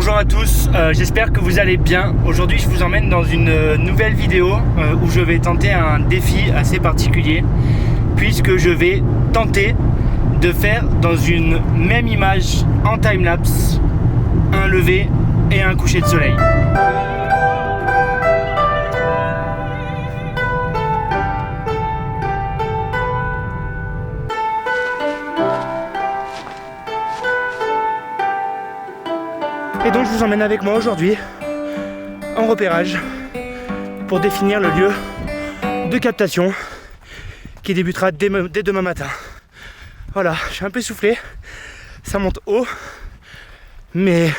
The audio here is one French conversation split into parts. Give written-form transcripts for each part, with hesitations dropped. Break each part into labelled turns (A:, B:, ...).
A: Bonjour à tous, j'espère que vous allez bien. Aujourd'hui je vous emmène dans une nouvelle vidéo où je vais tenter un défi assez particulier, puisque je vais tenter de faire dans une même image en timelapse un lever et un coucher de soleil. Et donc je vous emmène avec moi aujourd'hui en repérage pour définir le lieu de captation qui débutera dès demain matin. Voilà, je suis un peu essoufflé, ça monte haut, mais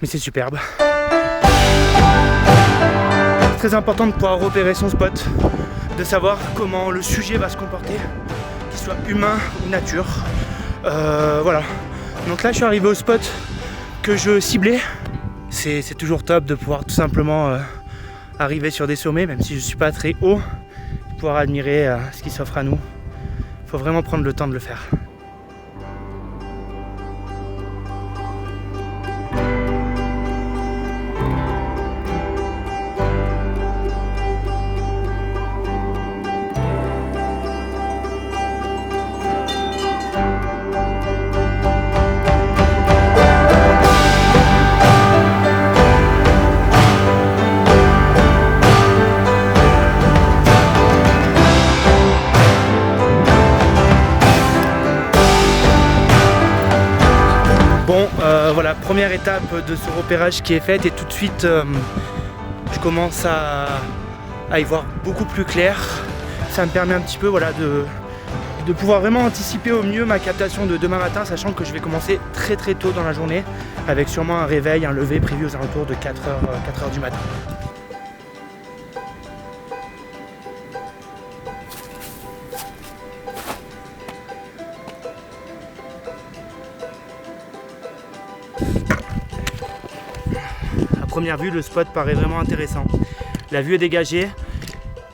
A: c'est superbe. C'est très important de pouvoir repérer son spot, de savoir comment le sujet va se comporter, qu'il soit humain ou nature. Voilà, donc là je suis arrivé au spot que je ciblais. C'est toujours top de pouvoir tout simplement arriver sur des sommets, même si je ne suis pas très haut, de pouvoir admirer ce qui s'offre à nous. Il faut vraiment prendre le temps de le faire. Bon, voilà, première étape de ce repérage qui est faite et tout de suite je commence à y voir beaucoup plus clair. Ça me permet un petit peu voilà, de pouvoir vraiment anticiper au mieux ma captation de demain matin, sachant que je vais commencer très tôt dans la journée avec sûrement un réveil, un lever prévu aux alentours de 4h du matin. À première vue, le spot paraît vraiment intéressant. La vue est dégagée.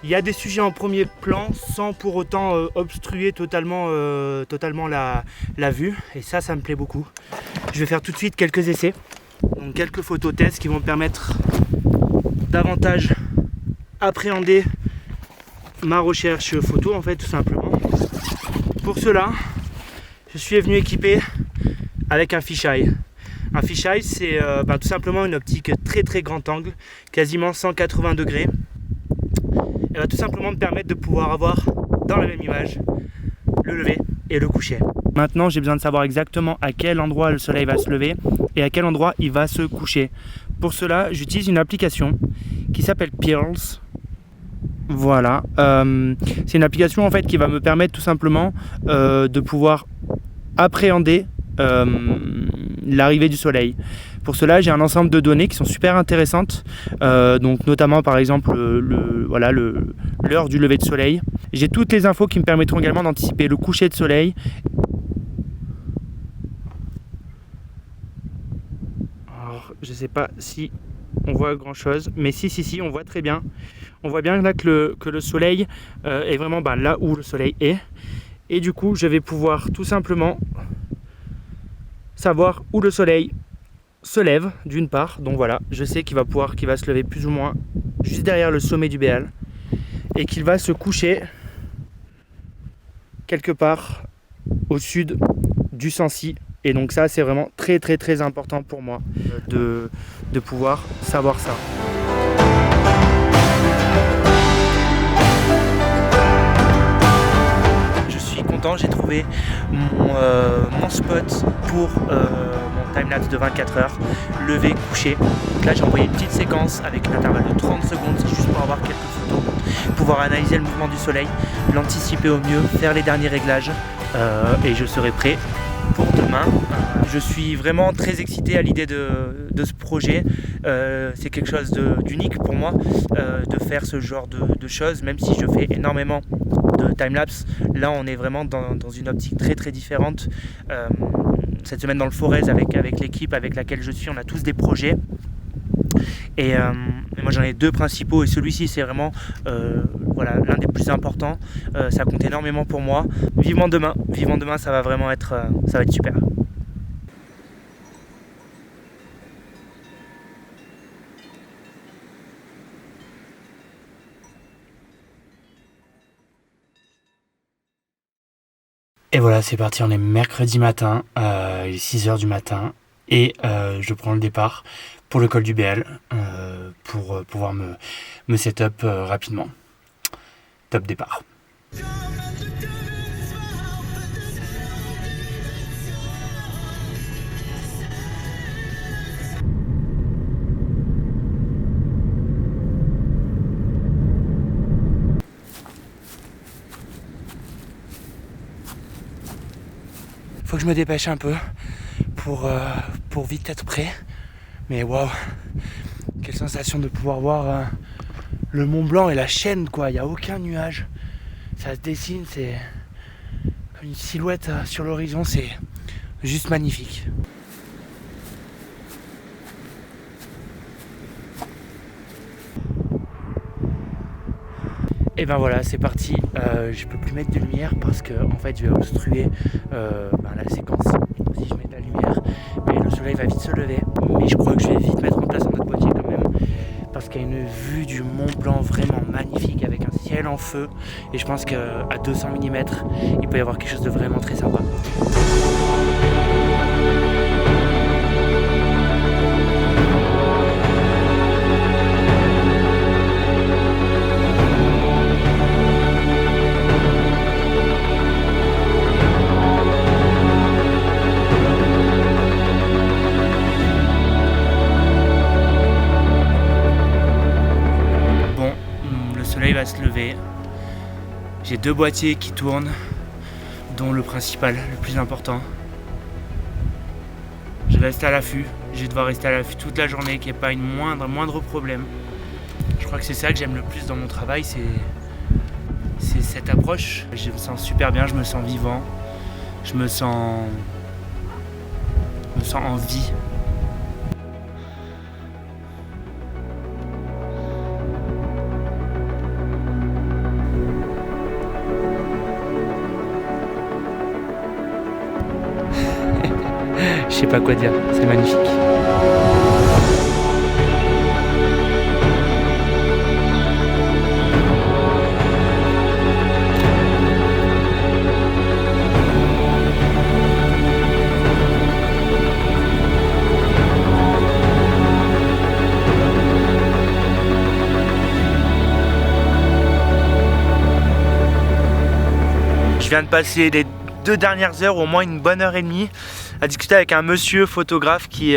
A: Il y a des sujets en premier plan sans pour autant obstruer totalement la vue. Et ça me plaît beaucoup. Je vais faire tout de suite quelques essais. Donc quelques photos tests qui vont me permettre davantage appréhender ma recherche photo en fait tout simplement. Pour cela, je suis venu équipé avec un fisheye. Un fisheye, c'est tout simplement une optique très grand angle, quasiment 180 degrés. Elle va tout simplement me permettre de pouvoir avoir dans la même image le lever et le coucher. Maintenant, j'ai besoin de savoir exactement à quel endroit le soleil va se lever et à quel endroit il va se coucher. Pour cela, j'utilise une application qui s'appelle Pearls. Voilà, c'est une application en fait qui va me permettre tout simplement de pouvoir appréhender l'arrivée du soleil. Pour cela, j'ai un ensemble de données qui sont super intéressantes, donc notamment par exemple l'heure du lever de soleil. J'ai toutes les infos qui me permettront également d'anticiper le coucher de soleil. Alors, je ne sais pas si on voit grand chose, mais si, on voit très bien. On voit bien là que le soleil est vraiment là où le soleil est. Et du coup, je vais pouvoir tout simplement savoir où le soleil se lève d'une part. Donc voilà, je sais qu'il va se lever plus ou moins juste derrière le sommet du Béal et qu'il va se coucher quelque part au sud du Sancy. Et donc ça, c'est vraiment très important pour moi de pouvoir savoir ça. J'ai trouvé mon spot pour mon timelapse de 24 heures, lever, coucher. Donc là j'ai envoyé une petite séquence avec une intervalle de 30 secondes, c'est juste pour avoir quelques photos, pouvoir analyser le mouvement du soleil, l'anticiper au mieux, faire les derniers réglages et je serai prêt pour demain. Je suis vraiment très excité à l'idée de ce projet. C'est quelque chose d'unique pour moi de faire ce genre de choses, même si je fais énormément de timelapse. Là on est vraiment dans une optique très différente. Cette semaine dans le Forez avec l'équipe avec laquelle je suis, on a tous des projets. Et moi j'en ai deux principaux et celui-ci c'est vraiment l'un des plus importants. Ça compte énormément pour moi. Vivement demain, ça va vraiment être, ça va être super. Et voilà, c'est parti, on est mercredi matin, il est 6h du matin, et je prends le départ pour le col du BL, pour pouvoir me set-up rapidement. Top départ. Faut que je me dépêche un peu pour vite être prêt. Mais waouh, quelle sensation de pouvoir voir le Mont Blanc et la chaîne, quoi. Il n'y a aucun nuage. Ça se dessine, c'est comme une silhouette sur l'horizon, c'est juste magnifique. Et ben voilà, c'est parti. Je peux plus mettre de lumière parce que en fait je vais obstruer la séquence si je mets de la lumière. Mais le soleil va vite se lever. Mais je crois que je vais vite mettre en place un autre boîtier quand même, parce qu'il y a une vue du Mont Blanc vraiment magnifique avec un ciel en feu. Et je pense qu'à 200 mm, il peut y avoir quelque chose de vraiment très sympa. Va se lever. J'ai 2 boîtiers qui tournent, dont le principal, le plus important. Je reste à l'affût. Je vais devoir rester à l'affût toute la journée, qu'il n'y ait pas une moindre problème. Je crois que c'est ça que j'aime le plus dans mon travail, c'est cette approche. Je me sens super bien, je me sens vivant, je me sens en vie. Je sais pas quoi dire, c'est magnifique. Je viens de passer les 2 dernières heures, au moins une bonne heure et demie, à discuter avec un monsieur photographe qui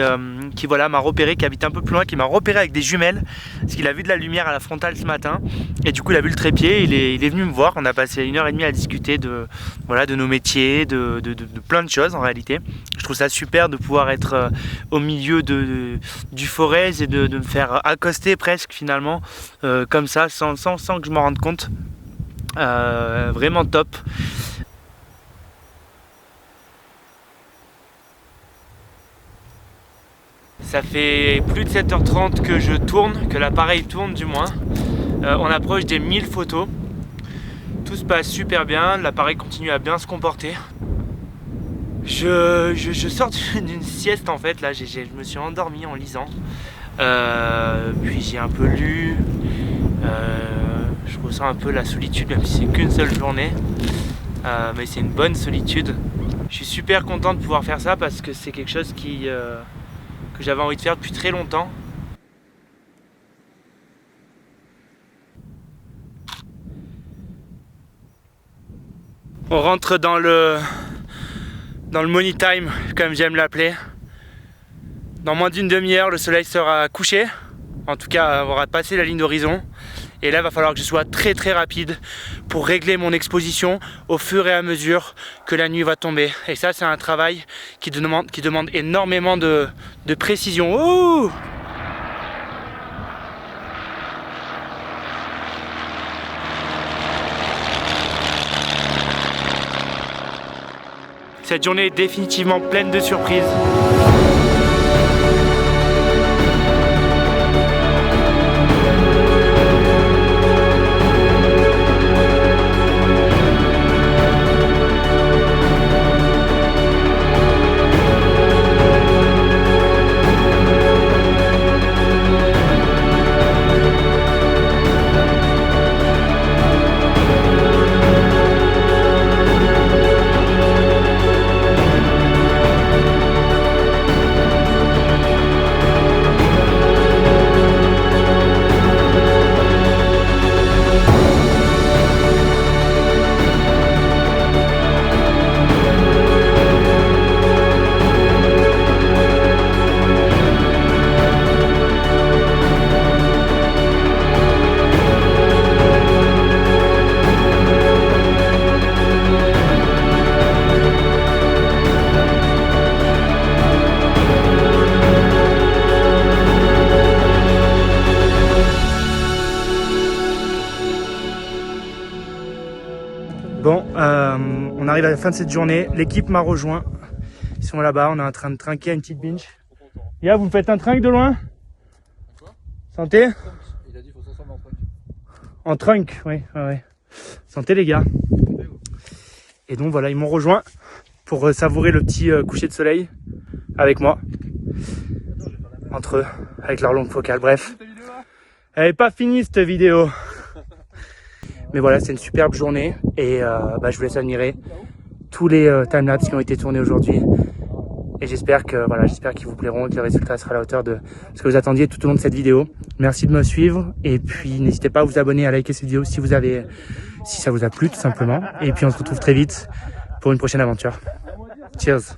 A: voilà, m'a repéré, qui habite un peu plus loin, qui m'a repéré avec des jumelles, parce qu'il a vu de la lumière à la frontale ce matin, et du coup il a vu le trépied, il est venu me voir. On a passé 1h30 à discuter de nos métiers, de plein de choses en réalité. Je trouve ça super de pouvoir être au milieu du forêt et de me faire accoster presque finalement, comme ça, sans que je m'en rende compte. Vraiment top. Ça fait plus de 7h30 que je tourne, que l'appareil tourne du moins. On approche des 1000 photos. Tout se passe super bien, l'appareil continue à bien se comporter. Je sors d'une sieste en fait, là je me suis endormi en lisant. Puis j'ai un peu lu. Je ressens un peu la solitude, même si c'est qu'une seule journée. Mais c'est une bonne solitude. Je suis super content de pouvoir faire ça parce que c'est quelque chose que j'avais envie de faire depuis très longtemps. On rentre dans le money time, comme j'aime l'appeler. Dans moins d'une demi-heure, le soleil sera couché. En tout cas, on aura passé la ligne d'horizon. Et là, il va falloir que je sois très très rapide pour régler mon exposition au fur et à mesure que la nuit va tomber. Et ça, c'est un travail qui demande énormément de précision. Ouh! Cette journée est définitivement pleine de surprises. arrive à la fin de cette journée. L'équipe m'a rejoint. Ils sont là-bas, on est en train de trinquer une petite binge. Ya, vous me faites un trinque de loin? Santé?
B: Il a dit qu'il faut s'ensemble en trunk.
A: En trunk, oui. Ouais. Santé les gars. Et donc voilà, ils m'ont rejoint pour savourer le petit coucher de soleil avec moi. Entre eux, avec leur longue focale. Bref, elle n'est pas finie cette vidéo. Mais voilà, c'est une superbe journée et je vous laisse admirer tous les timelapses qui ont été tournés aujourd'hui. Et j'espère qu'ils vous plairont et que le résultat sera à la hauteur de ce que vous attendiez tout au long de cette vidéo. Merci de me suivre et puis n'hésitez pas à vous abonner, à liker cette vidéo si ça vous a plu tout simplement. Et puis on se retrouve très vite pour une prochaine aventure. Cheers!